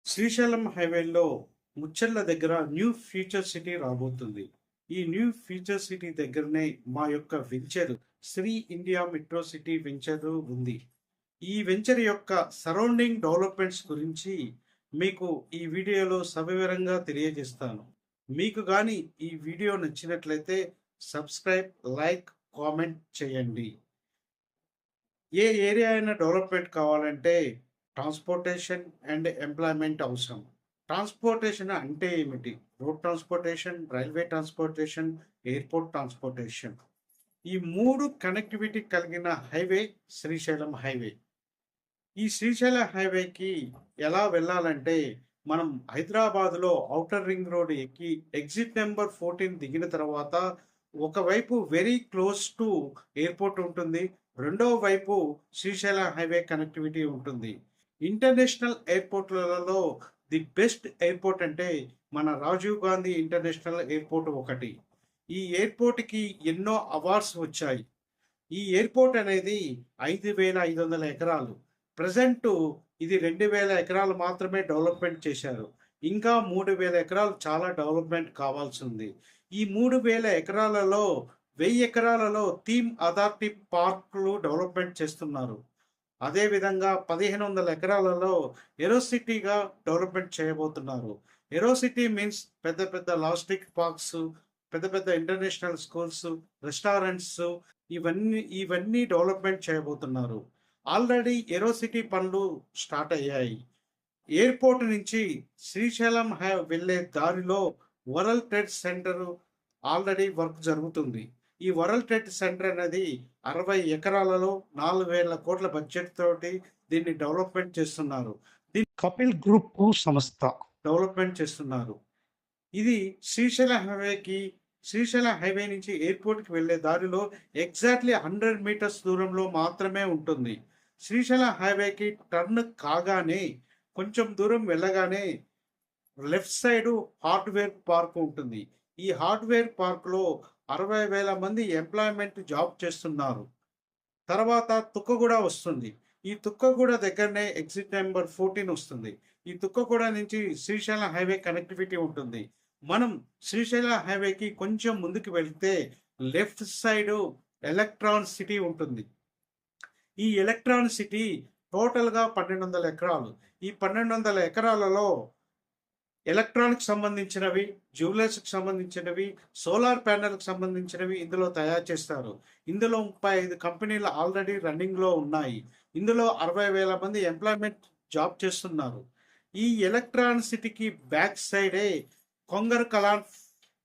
శ్రీశైలం హైవేలో ముచ్చెర్ల దగ్గర new future city రాబోతుంది. ఈ న్యూ ఫ్యూచర్ సిటీ దగ్గరనే మా యొక్క venture Shri India metro city venture ఉంది. ఈ వెంచర్ యొక్క సరౌండింగ్ డెవలప్మెంట్స్ గురించి మీకు ఈ వీడియోలో సవివరంగా తెలియజేస్తాను. మీకు కానీ ఈ వీడియో నచ్చినట్లయితే సబ్స్క్రైబ్, లైక్, కామెంట్ చేయండి. ఏ ఏరియా అయినా డెవలప్మెంట్ కావాలంటే ట్రాన్స్పోర్టేషన్ అండ్ ఎంప్లాయ్మెంట్ అవసరం. ట్రాన్స్పోర్టేషన్ అంటే ఏమిటి? Road transportation, railway transportation, airport transportation. ఈ 3 కనెక్టివిటీ కలిగిన హైవే శ్రీశైలం హైవే. ఈ శ్రీశైలం హైవేకి ఎలా వెళ్ళాలంటే మనం హైదరాబాద్‌లో ఔటర్ రింగ్ రోడ్ ఎక్కి ఎగ్జిట్ నెంబర్ 14 దిగిన తర్వాత ఒకవైపు వెరీ క్లోజ్ టు ఎయిర్పోర్ట్ ఉంటుంది. రెండో వైపు శ్రీశైలం హైవే కనెక్టివిటీ ఉంటుంది. ఇంటర్నేషనల్ ఎయిర్పోర్ట్‌లలో ది బెస్ట్ ఎయిర్పోర్ట్ అంటే మన రాజీవ్ గాంధీ ఇంటర్నేషనల్ ఎయిర్పోర్ట్ ఒకటి. ఈ ఎయిర్పోర్ట్‌కి ఎన్నో అవార్డ్స్ వచ్చాయి. ఈ ఎయిర్పోర్ట్ అనేది 5,500 ఎకరాలు. ప్రెజెంటు ఇది 2,000 ఎకరాలు మాత్రమే డెవలప్మెంట్ చేశారు. ఇంకా 3,000 ఎకరాలు చాలా డెవలప్మెంట్ కావాల్సింది. ఈ 3,000 ఎకరాలలో 1000 ఎకరాలలో థీమ్ అథారిటీ పార్కులు డెవలప్మెంట్ చేస్తున్నారు. అదేవిధంగా 1,500 ఎకరాలలో ఏరోసిటీగా డెవలప్మెంట్ చేయబోతున్నారు. ఏరోసిటీ మీన్స్ పెద్ద పెద్ద లాజిస్టిక్ పార్క్స్, పెద్ద పెద్ద ఇంటర్నేషనల్ స్కూల్స్, రెస్టారెంట్స్ ఇవన్నీ డెవలప్మెంట్ చేయబోతున్నారు. ఆల్రెడీ ఏరోసిటీ పనులు స్టార్ట్ అయ్యాయి. ఎయిర్పోర్ట్ నుంచి శ్రీశైలం వెళ్ళే దారిలో world trade centre already work జరుగుతుంది. ఈ వరల్డ్ ట్రేడ్ సెంటర్ అనేది 60 ఎకరాలలో 4,000 కోట్ల బడ్జెట్ తోటి దీన్ని డెవలప్మెంట్ చేస్తున్నారు. దీన్ని కపిల్ గ్రూప్ సంస్థ డెవలప్మెంట్ చేస్తున్నారు. ఇది శ్రీశైలం హైవే నుంచి ఎయిర్పోర్ట్కి వెళ్ళే దారిలో ఎగ్జాక్ట్లీ 100 మీటర్స్ దూరంలో మాత్రమే ఉంటుంది. శ్రీశైలం హైవేకి టర్న్ కాగానే కొంచెం దూరం వెళ్ళగానే లెఫ్ట్ సైడు హార్డ్వేర్ పార్క్ ఉంటుంది. ఈ హార్డ్వేర్ పార్క్లో 60,000 మంది ఎంప్లాయ్మెంట్ జాబ్ చేస్తున్నారు. తర్వాత తుక్కగూడ వస్తుంది. ఈ తుక్కగూడ దగ్గరనే ఎగ్జిట్ నెంబర్ 14 వస్తుంది. ఈ తుక్కగూడ నుంచి శ్రీశైలం హైవే కనెక్టివిటీ ఉంటుంది. మనం శ్రీశైలం హైవేకి కొంచెం ముందుకు వెళ్తే లెఫ్ట్ సైడు ఎలక్ట్రాన్ సిటీ ఉంటుంది. ఈ ఎలక్ట్రాన్ సిటీ టోటల్గా 1,200 ఎకరాలు. ఈ 1,200 ఎకరాలలో ఎలక్ట్రానిక్ సంబంధించినవి, జ్యువెలర్స్‌కి సంబంధించినవి, సోలార్ ప్యానెల్‌కి సంబంధించినవి ఇందులో తయారు చేస్తారు. ఇందులో 35 కంపెనీలు ఆల్రెడీ రన్నింగ్‌లో ఉన్నాయి. ఇందులో 60,000 మంది ఎంప్లాయ్మెంట్ జాబ్ చేస్తున్నారు. ఈ ఎలక్ట్రానిక్ సిటీకి బ్యాక్ సైడే కొంగర్ కలాన్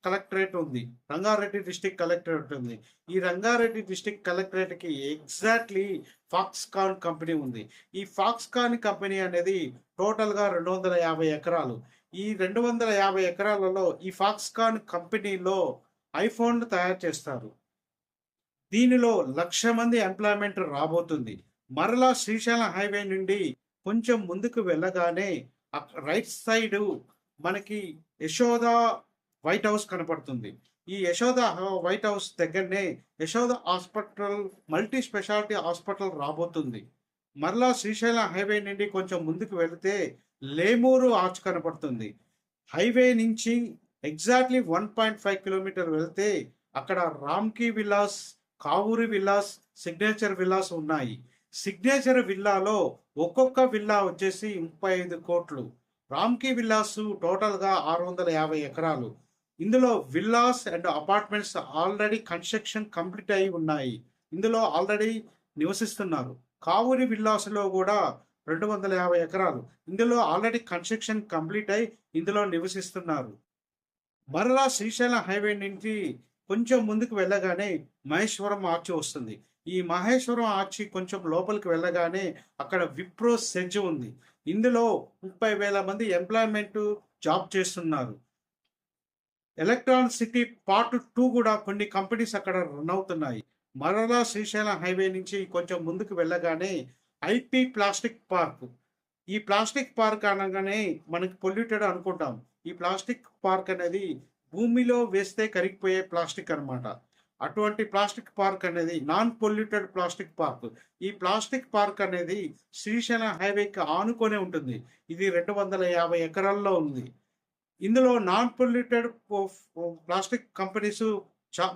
కలెక్టరేట్ ఉంది. రంగారెడ్డి డిస్ట్రిక్ట్ కలెక్టరేట్ ఉంది. ఈ రంగారెడ్డి డిస్ట్రిక్ట్ కలెక్టరేట్‌కి ఎగ్జాక్ట్‌లీ ఫాక్స్‌కాన్ కంపెనీ ఉంది. ఈ ఫాక్స్‌కాన్ కంపెనీ అనేది టోటల్‌గా 250 ఎకరాలు. ఈ 250 ఎకరాలలో ఈ ఫాక్స్‌కాన్ కంపెనీలో ఐఫోన్‌లు తయారు చేస్తారు. దీనిలో 1,00,000 మంది ఎంప్లాయ్మెంట్ రాబోతుంది. మరలా శ్రీశైలం హైవే నుండి కొంచెం ముందుకు వెళ్ళగానే రైట్ సైడు మనకి యశోద వైట్ హౌస్ కనపడుతుంది. ఈ యశోద వైట్ హౌస్ దగ్గరనే Yashoda hospital, multi speciality hospital రాబోతుంది. మరలా శ్రీశైలం హైవే నుండి కొంచెం ముందుకు వెళితే లేమూరు ఆర్చ్ కనపడుతుంది. హైవే నుంచి ఎగ్జాక్ట్లీ 1.5 కిలోమీటర్ వెళ్తే అక్కడ రామ్కీ విలాస్, కావూరి విలాస్, సిగ్నేచర్ విలాస్ ఉన్నాయి. సిగ్నేచర్ విల్లాలో ఒక్కొక్క విల్లా వచ్చేసి 35 కోట్లు. రామ్కీ విల్లాస్ టోటల్గా 650 ఎకరాలు. ఇందులో villas and apartments already construction complete అయి ఉన్నాయి. ఇందులో ఆల్రెడీ నివసిస్తున్నారు. కావూరి విల్లాస్లో కూడా 250 ఎకరాలు. ఇందులో ఆల్రెడీ కన్స్ట్రక్షన్ కంప్లీట్ అయి ఇందులో నివసిస్తున్నారు. మరలా శ్రీశైలం హైవే నుంచి కొంచెం ముందుకు వెళ్ళగానే మహేశ్వరం ఆర్చి వస్తుంది. ఈ మహేశ్వరం ఆర్చి కొంచెం లోపలికి వెళ్ళగానే అక్కడ విప్రో సెజ్ ఉంది. ఇందులో 30,000 మంది ఎంప్లాయ్మెంట్ జాబ్ చేస్తున్నారు. ఎలక్ట్రానిక్ సిటీ పార్ట్ 2 కూడా కొన్ని కంపెనీస్ అక్కడ రన్ అవుతున్నాయి. మరలా శ్రీశైలం హైవే నుంచి కొంచెం ముందుకు వెళ్ళగానే ఐపీ ప్లాస్టిక్ పార్క్. ఈ ప్లాస్టిక్ పార్క్ అనగానే మనకి పొల్యూటెడ్ అనుకుంటాం. ఈ ప్లాస్టిక్ పార్క్ అనేది భూమిలో వేస్తే కరిగిపోయే ప్లాస్టిక్ అనమాట. అటువంటి ప్లాస్టిక్ పార్క్ అనేది నాన్ పొల్యూటెడ్ ప్లాస్టిక్ పార్క్. ఈ ప్లాస్టిక్ పార్క్ అనేది శ్రీశైలం హైవేకి ఆనుకొనే ఉంటుంది. ఇది 250 ఎకరాల్లో ఉంది. ఇందులో non polluted plastic companies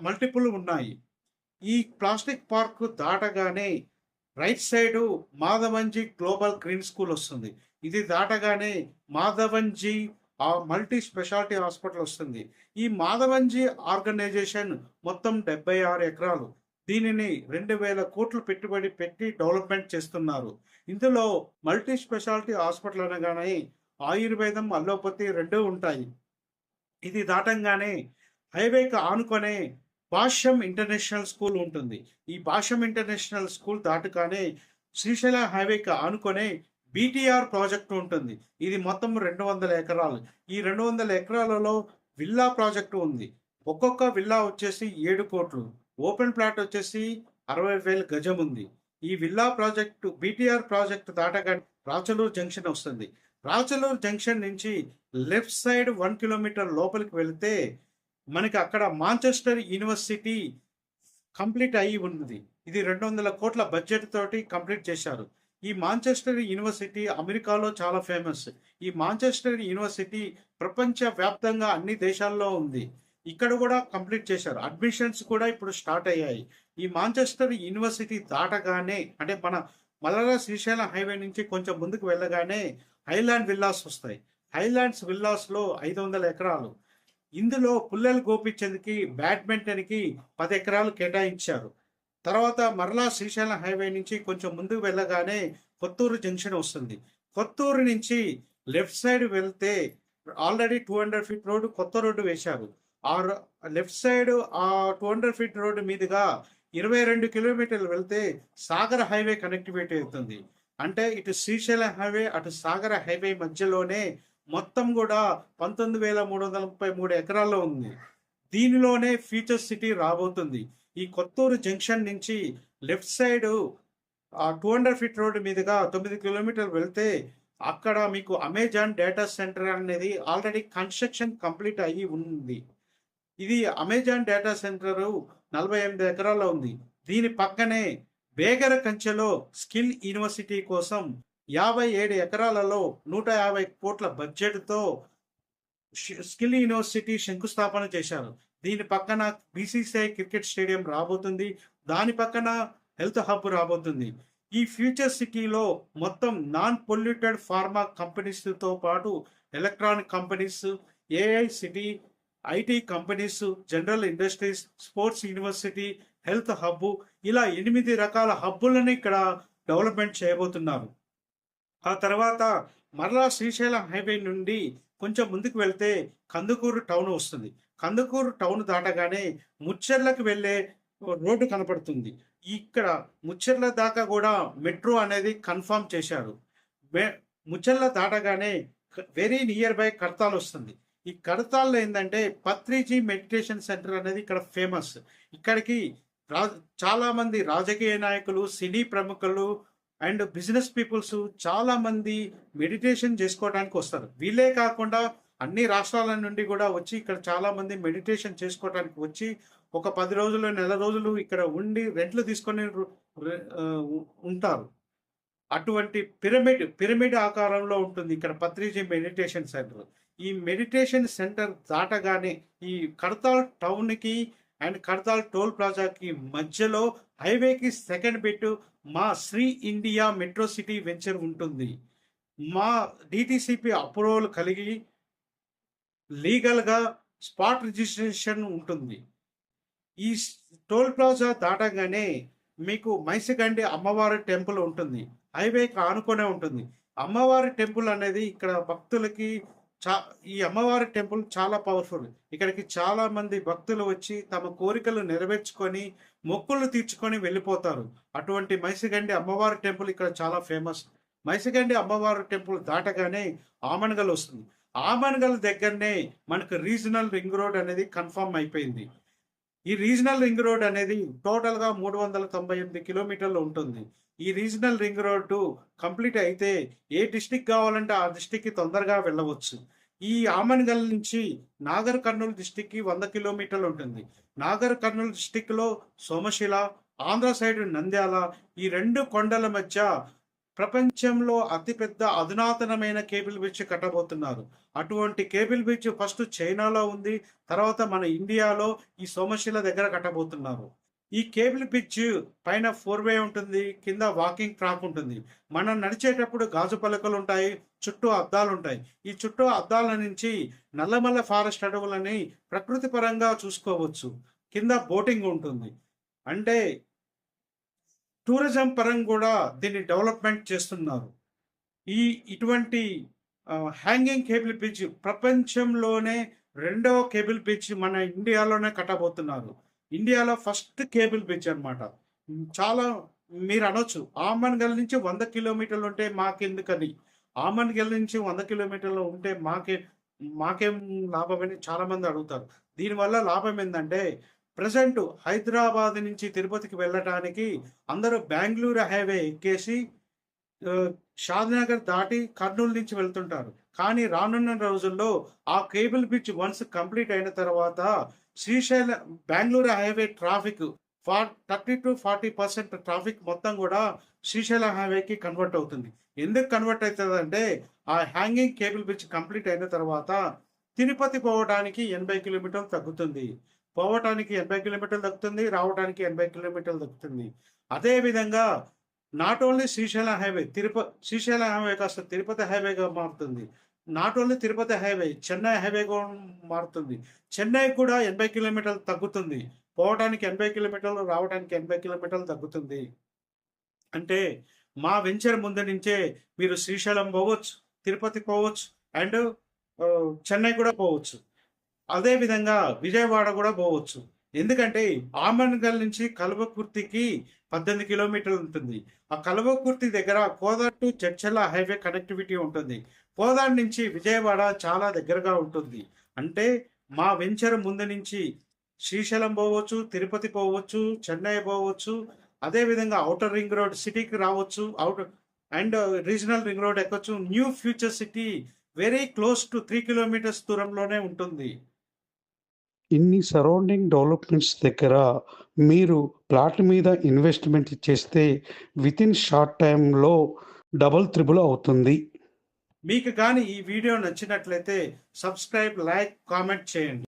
multiple ఉన్నాయి. ఈ ప్లాస్టిక్ పార్క్ దాటగానే right side Madhavanji Global Green School వస్తుంది. ఇది దాటగానే మాధవంజీ మల్టీ స్పెషాలిటీ హాస్పిటల్ వస్తుంది. ఈ మాధవంజీ ఆర్గనైజేషన్ మొత్తం 76 ఎకరాలు. దీనిని 2000 కోట్లు పెట్టుబడి పెట్టి డెవలప్మెంట్ చేస్తున్నారు. ఇందులో మల్టీ స్పెషాలిటీ హాస్పిటల్ అనగానే ఆయుర్వేదం, అల్లోపతి రెండూ ఉంటాయి. ఇది దాటంగానే హైవేకి ఆనుకొనే భాష్యం ఇంటర్నేషనల్ స్కూల్ ఉంటుంది. ఈ భాష్యం ఇంటర్నేషనల్ స్కూల్ దాటుగానే శ్రీశైలం హైవేకి ఆనుకొనే బీటీఆర్ ప్రాజెక్టు ఉంటుంది. ఇది మొత్తం 200 ఎకరాలు. ఈ 200 ఎకరాలలో విల్లా ప్రాజెక్టు ఉంది. ఒక్కొక్క విల్లా వచ్చేసి 7 కోట్లు. ఓపెన్ ప్లాట్ వచ్చేసి 60,000 గజం ఉంది. ఈ విల్లా ప్రాజెక్టు బీటీఆర్ ప్రాజెక్టు దాటగానే రాచలూరు జంక్షన్ వస్తుంది. రాచలూరు జంక్షన్ నుంచి లెఫ్ట్ సైడ్ 1 కిలోమీటర్ లోపలికి వెళితే మనకి అక్కడ మాంచెస్టర్ యూనివర్సిటీ కంప్లీట్ అయ్యి ఉంది. ఇది 200 కోట్ల బడ్జెట్ తోటి కంప్లీట్ చేశారు. ఈ మాంచెస్టర్ యూనివర్సిటీ అమెరికాలో చాలా ఫేమస్. ఈ మాంచెస్టర్ యూనివర్సిటీ ప్రపంచ వ్యాప్తంగా అన్ని దేశాల్లో ఉంది. ఇక్కడ కూడా కంప్లీట్ చేశారు. అడ్మిషన్స్ కూడా ఇప్పుడు స్టార్ట్ అయ్యాయి. ఈ మాంచెస్టర్ యూనివర్సిటీ దాటగానే అంటే మన మల్లర శ్రీశైలం హైవే నుంచి కొంచెం ముందుకు వెళ్ళగానే హైలాండ్ విల్లాస్ వస్తాయి. హైలాండ్స్ విల్లాస్లో 500 ఎకరాలు. ఇందులో పుల్లెల గోపిచంద్కి బ్యాడ్మింటన్కి 10 ఎకరాలు కేటాయించారు. తర్వాత మరలా శ్రీశైలం హైవే నుంచి కొంచెం ముందుకు వెళ్ళగానే కొత్తూరు జంక్షన్ వస్తుంది. కొత్తూరు నుంచి లెఫ్ట్ సైడ్ వెళ్తే ఆల్రెడీ 200 ఫీట్ రోడ్డు కొత్త రోడ్డు వేశారు. ఆ లెఫ్ట్ సైడ్ ఆ 200 ఫీట్ రోడ్డు మీదుగా 22 కిలోమీటర్లు వెళ్తే సాగర హైవే కనెక్టివిటీ అవుతుంది. అంటే ఇటు శ్రీశైలం హైవే అటు సాగర హైవే మధ్యలోనే మొత్తం కూడా 19,333 ఎకరాల్లో ఉంది. దీనిలోనే ఫ్యూచర్ సిటీ రాబోతుంది. ఈ కొత్తూరు జంక్షన్ నుంచి లెఫ్ట్ సైడ్ ఆ 200 ఫీట్ రోడ్డు మీదుగా 9 కిలోమీటర్లు వెళ్తే అక్కడ మీకు అమెజాన్ డేటా సెంటర్ అనేది ఆల్రెడీ కన్స్ట్రక్షన్ కంప్లీట్ అయ్యి ఉంది. ఇది అమెజాన్ డేటా సెంటర్ 48 ఎకరాల్లో ఉంది. దీని పక్కనే బేగర కంచెలో స్కిల్ యూనివర్సిటీ కోసం 57 ఎకరాలలో 150 కోట్ల బడ్జెట్తో స్కిల్ యూనివర్సిటీ శంకుస్థాపన చేశారు. దీని పక్కన బీసీసీఐ క్రికెట్ స్టేడియం రాబోతుంది. దాని పక్కన హెల్త్ హబ్ రాబోతుంది. ఈ ఫ్యూచర్ సిటీలో మొత్తం నాన్ పొల్యూటెడ్ ఫార్మా కంపెనీస్తో పాటు electronic companies, AI city, IT companies, general industries, sports university, health hub ఇలా 8 రకాల హబ్బులను ఇక్కడ డెవలప్మెంట్ చేయబోతున్నారు. ఆ తర్వాత మరలా శ్రీశైలం హైవే నుండి కొంచెం ముందుకు వెళ్తే కందుకూరు టౌన్ వస్తుంది. కందుకూరు టౌన్ దాటగానే ముచ్చెర్లకు వెళ్ళే రోడ్డు కనపడుతుంది. ఇక్కడ ముచ్చెర్ల దాకా కూడా మెట్రో అనేది కన్ఫర్మ్ చేశారు. ముచ్చెర్ల దాటగానే వెరీ నియర్ బై కడతాల్ వస్తుంది. ఈ కడతాల్లో ఏంటంటే పత్రిజీ మెడిటేషన్ సెంటర్ అనేది ఇక్కడ ఫేమస్. ఇక్కడికి చాలా మంది రాజకీయ నాయకులు, సినీ ప్రముఖులు అండ్ బిజినెస్ పీపుల్స్ చాలా మంది మెడిటేషన్ చేసుకోవడానికి వస్తారు. వీళ్ళే కాకుండా అన్ని రాష్ట్రాల నుండి కూడా వచ్చి ఇక్కడ చాలా మంది మెడిటేషన్ చేసుకోవడానికి వచ్చి ఒక 10 రోజులు, నెల రోజులు ఇక్కడ ఉండి రెంట్లు తీసుకొని ఉంటారు. అటువంటి పిరమిడ్ ఆకారంలో ఉంటుంది ఇక్కడ పత్రిజీ మెడిటేషన్ సెంటర్. ఈ మెడిటేషన్ సెంటర్ దాటగానే ఈ కడతాల్ టౌన్కి అండ్ కడతాల్ టోల్ ప్లాజాకి మధ్యలో హైవేకి సెకండ్ బిట్ మా Shri India metro city venture ఉంటుంది. మా డిటిసిపి అప్రూవల్ కలిగి లీగల్గా స్పాట్ రిజిస్ట్రేషన్ ఉంటుంది. ఈ టోల్ ప్లాజా దాటగానే మీకు మైసిగండి అమ్మవారి టెంపుల్ ఉంటుంది. హైవేకి ఆనుకొనే ఉంటుంది. అమ్మవారి టెంపుల్ అనేది ఇక్కడ భక్తులకి ఈ అమ్మవారి టెంపుల్ చాలా పవర్ఫుల్. ఇక్కడికి చాలా మంది భక్తులు వచ్చి తమ కోరికలు నెరవేర్చుకొని మొక్కులు తీర్చుకొని వెళ్ళిపోతారు. అటువంటి మైసిగండి అమ్మవారి టెంపుల్ ఇక్కడ చాలా ఫేమస్. మైసిగండి అమ్మవారి టెంపుల్ దాటగానే ఆమన్గల్ వస్తుంది. ఆమన్గల్ దగ్గరనే మనకు రీజనల్ రింగ్ రోడ్ అనేది కన్ఫర్మ్ అయిపోయింది. ఈ రీజనల్ రింగ్ రోడ్ అనేది టోటల్గా 398 కిలోమీటర్లు ఉంటుంది. ఈ రీజనల్ రింగ్ రోడ్డు కంప్లీట్ అయితే ఏ డిస్టిక్ కావాలంటే ఆ డిస్టిక్కి తొందరగా వెళ్ళవచ్చు. ఈ ఆమన్గల్ నుంచి నాగర్ కర్నూలు డిస్టిక్కి 100 కిలోమీటర్లు ఉంటుంది. నాగర్ కర్నూలు డిస్టిక్లో సోమశిల, ఆంధ్ర సైడ్ నంద్యాల, ఈ రెండు కొండల మధ్య ప్రపంచంలో అతిపెద్ద అధునాతనమైన కేబుల్ బ్రిడ్జ్ కట్టబోతున్నారు. అటువంటి కేబుల్ బ్రిడ్జ్ ఫస్ట్ చైనాలో ఉంది, తర్వాత మన ఇండియాలో ఈ సోమశిల దగ్గర కట్టబోతున్నారు. ఈ కేబుల్ బ్రిడ్జ్ పైన 4 వే ఉంటుంది, కింద వాకింగ్ ట్రాక్ ఉంటుంది. మనం నడిచేటప్పుడు గాజు పలకలు ఉంటాయి, చుట్టూ అద్దాలు ఉంటాయి. ఈ చుట్టూ అద్దాల నుంచి నల్లమల్ల ఫారెస్ట్ అడవులని ప్రకృతి పరంగా చూసుకోవచ్చు. కింద బోటింగ్ ఉంటుంది. అంటే టూరిజం పరంగా కూడా దీన్ని డెవలప్మెంట్ చేస్తున్నారు. ఇటువంటి హ్యాంగింగ్ కేబుల్ బ్రిడ్జ్ ప్రపంచంలోనే రెండవ కేబుల్ బ్రిడ్జ్ మన ఇండియాలోనే కట్టబోతున్నారు. ఇండియాలో ఫస్ట్ కేబుల్ బ్రిడ్జ్ అనమాట. చాలా మీరు అనొచ్చు, ఆమన్గల్ నుంచి 100 కిలోమీటర్లు ఉంటే మాకెందుకని. ఆమన్గల్ నుంచి 100 కిలోమీటర్లు ఉంటే మాకేం లాభం అని చాలామంది అడుగుతారు. దీనివల్ల లాభం ఏంటంటే, ప్రజెంట్ హైదరాబాద్ నుంచి తిరుపతికి వెళ్ళటానికి అందరూ బెంగళూరు హైవే ఎక్కేసి షాద్నగర్ దాటి కర్నూలు నుంచి వెళ్తుంటారు. కానీ రానున్న రోజుల్లో ఆ కేబుల్ బ్రిడ్జ్ వన్స్ కంప్లీట్ అయిన తర్వాత Srisailam Bengaluru highway traffic 30-40% traffic మొత్తం కూడా శ్రీశైలం హైవేకి కన్వర్ట్ అవుతుంది. ఎందుకు కన్వర్ట్ అవుతుంది అంటే, ఆ హ్యాంగింగ్ కేబుల్ బ్రిడ్జ్ కంప్లీట్ అయిన తర్వాత తిరుపతి పోవడానికి 80 కిలోమీటర్లు తగ్గుతుంది. పోవటానికి 80 కిలోమీటర్లు తగ్గుతుంది, రావడానికి 80 కిలోమీటర్లు తగ్గుతుంది. అదేవిధంగా నాట్ ఓన్లీ శ్రీశైలం హైవే కాస్త తిరుపతి హైవేగా మారుతుంది. Not only Tirupati highway, Chennai హైవేగా మారుతుంది. చెన్నై కూడా 80 కిలోమీటర్లు తగ్గుతుంది. పోవడానికి 80 కిలోమీటర్లు, రావడానికి 80 కిలోమీటర్లు తగ్గుతుంది. అంటే మా వెంచర్ ముందు నుంచే మీరు శ్రీశైలం పోవచ్చు, తిరుపతి పోవచ్చు, అండ్ చెన్నై కూడా పోవచ్చు. అదేవిధంగా విజయవాడ కూడా పోవచ్చు. ఎందుకంటే ఆమన్గల్ నుంచి కల్వకుర్తికి 18 కిలోమీటర్లు ఉంటుంది. ఆ కల్వకుర్తి దగ్గర Kodad to Jadcherla highway connectivity ఉంటుంది. కోదాడ నుంచి విజయవాడ చాలా దగ్గరగా ఉంటుంది. అంటే మా వెంచర్ ముందు నుంచి శ్రీశైలం పోవచ్చు, తిరుపతి పోవచ్చు, చెన్నై పోవచ్చు. అదేవిధంగా అవుటర్ రింగ్ రోడ్ సిటీకి రావచ్చు, అండ్ రీజనల్ రింగ్ రోడ్ ఎక్కొచ్చు. New future city very close to 3 kilometres దూరంలోనే ఉంటుంది. ఇన్ని సరౌండింగ్ డెవలప్మెంట్స్ దగ్గర మీరు ప్లాట్ మీద ఇన్వెస్ట్మెంట్ చేస్తే వితిన్ షార్ట్ టైంలో డబుల్ త్రిబుల్ అవుతుంది. మీకు కానీ ఈ వీడియో నచ్చినట్లయితే సబ్స్క్రైబ్, లైక్, కామెంట్ చేయండి.